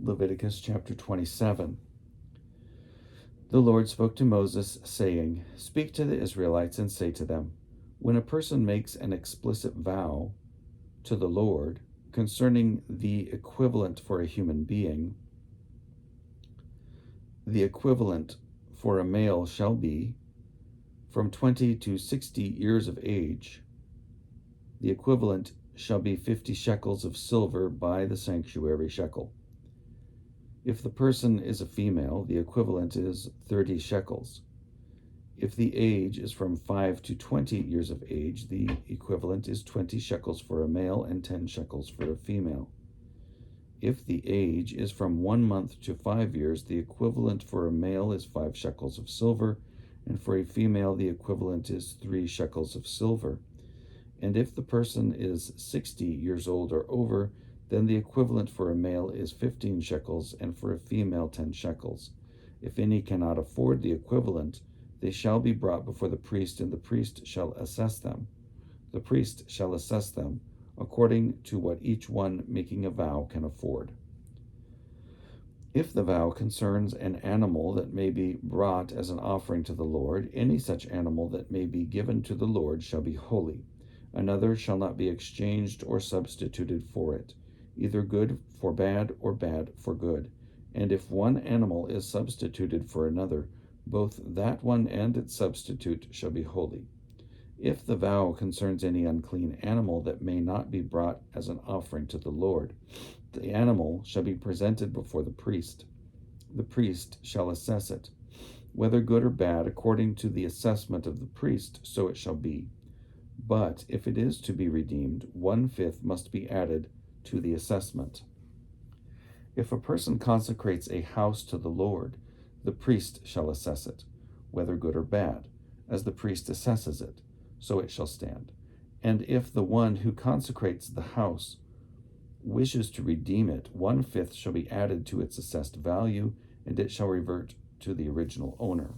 Leviticus chapter 27. The Lord spoke to Moses, saying, "Speak to the Israelites and say to them, when a person makes an explicit vow to the Lord concerning the equivalent for a human being, the equivalent for a male shall be from 20 to 60 years of age. The equivalent shall be 50 shekels of silver by the sanctuary shekel. If the person is a female, the equivalent is 30 shekels. If the age is from 5 to 20 years of age, the equivalent is 20 shekels for a male and 10 shekels for a female. If the age is from 1 month to 5 years, the equivalent for a male is 5 shekels of silver, and for a female the equivalent is 3 shekels of silver. And if the person is 60 years old or over, then the equivalent for a male is 15 shekels, and for a female 10 shekels. If any cannot afford the equivalent, they shall be brought before the priest, and the priest shall assess them. The priest shall assess them according to what each one making a vow can afford. If the vow concerns an animal that may be brought as an offering to the Lord, any such animal that may be given to the Lord shall be holy. Another shall not be exchanged or substituted for it, either good for bad or bad for good. And if one animal is substituted for another, both that one and its substitute shall be holy. If the vow concerns any unclean animal that may not be brought as an offering to the Lord, the animal shall be presented before the priest. The priest shall assess it, whether good or bad, according to the assessment of the priest, so it shall be. But if it is to be redeemed, 1/5 must be added to the assessment. If a person consecrates a house to the Lord, the priest shall assess it, whether good or bad, as the priest assesses it, so it shall stand. And if the one who consecrates the house wishes to redeem it, 1/5 shall be added to its assessed value, and it shall revert to the original owner.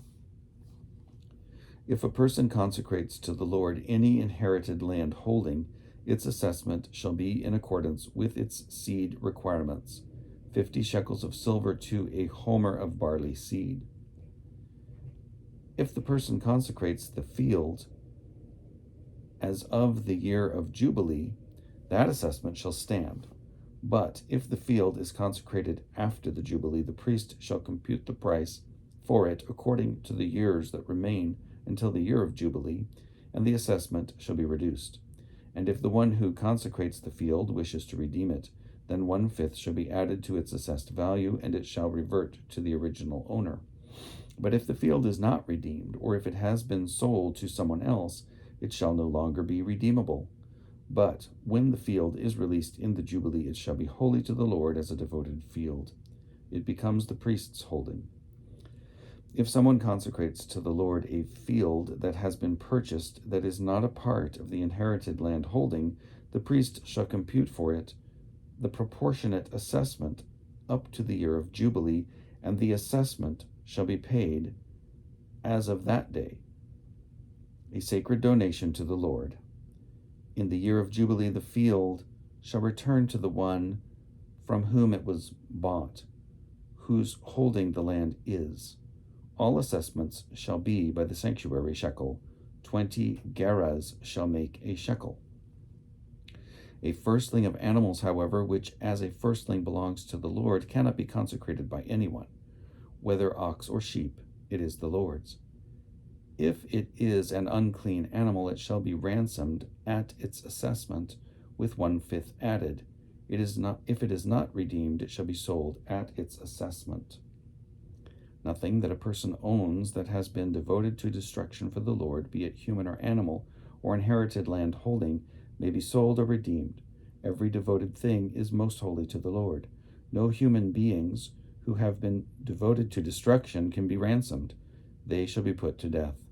If a person consecrates to the Lord any inherited land holding, its assessment shall be in accordance with its seed requirements, 50 shekels of silver to a homer of barley seed. If the person consecrates the field as of the year of Jubilee, that assessment shall stand. But if the field is consecrated after the Jubilee, the priest shall compute the price for it according to the years that remain until the year of Jubilee, and the assessment shall be reduced. And if the one who consecrates the field wishes to redeem it, then 1/5 shall be added to its assessed value, and it shall revert to the original owner. But if the field is not redeemed, or if it has been sold to someone else, it shall no longer be redeemable. But when the field is released in the Jubilee, it shall be holy to the Lord as a devoted field. It becomes the priest's holding. If someone consecrates to the Lord a field that has been purchased that is not a part of the inherited land holding, the priest shall compute for it the proportionate assessment up to the year of Jubilee, and the assessment shall be paid as of that day, a sacred donation to the Lord. In the year of Jubilee, the field shall return to the one from whom it was bought, whose holding the land is. All assessments shall be by the sanctuary shekel. 20 gerahs shall make a shekel. A firstling of animals, however, which as a firstling belongs to the Lord, cannot be consecrated by anyone. Whether ox or sheep, it is the Lord's. If it is an unclean animal, it shall be ransomed at its assessment, with 1/5 added. If it is not redeemed, it shall be sold at its assessment. Nothing that a person owns that has been devoted to destruction for the Lord, be it human or animal, or inherited land holding, may be sold or redeemed. Every devoted thing is most holy to the Lord. No human beings who have been devoted to destruction can be ransomed. They shall be put to death.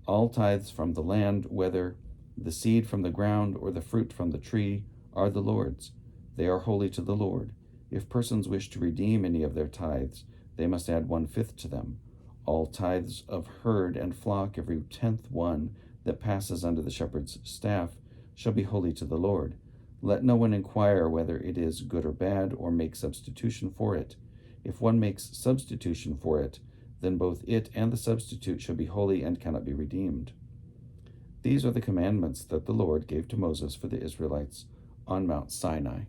All tithes from the land, whether the seed from the ground or the fruit from the tree, are the Lord's. They are holy to the Lord. If persons wish to redeem any of their tithes, they must add 1/5 to them. All tithes of herd and flock, every 10th one that passes under the shepherd's staff, shall be holy to the Lord. Let no one inquire whether it is good or bad, or make substitution for it. If one makes substitution for it, then both it and the substitute shall be holy and cannot be redeemed. These are the commandments that the Lord gave to Moses for the Israelites on Mount Sinai.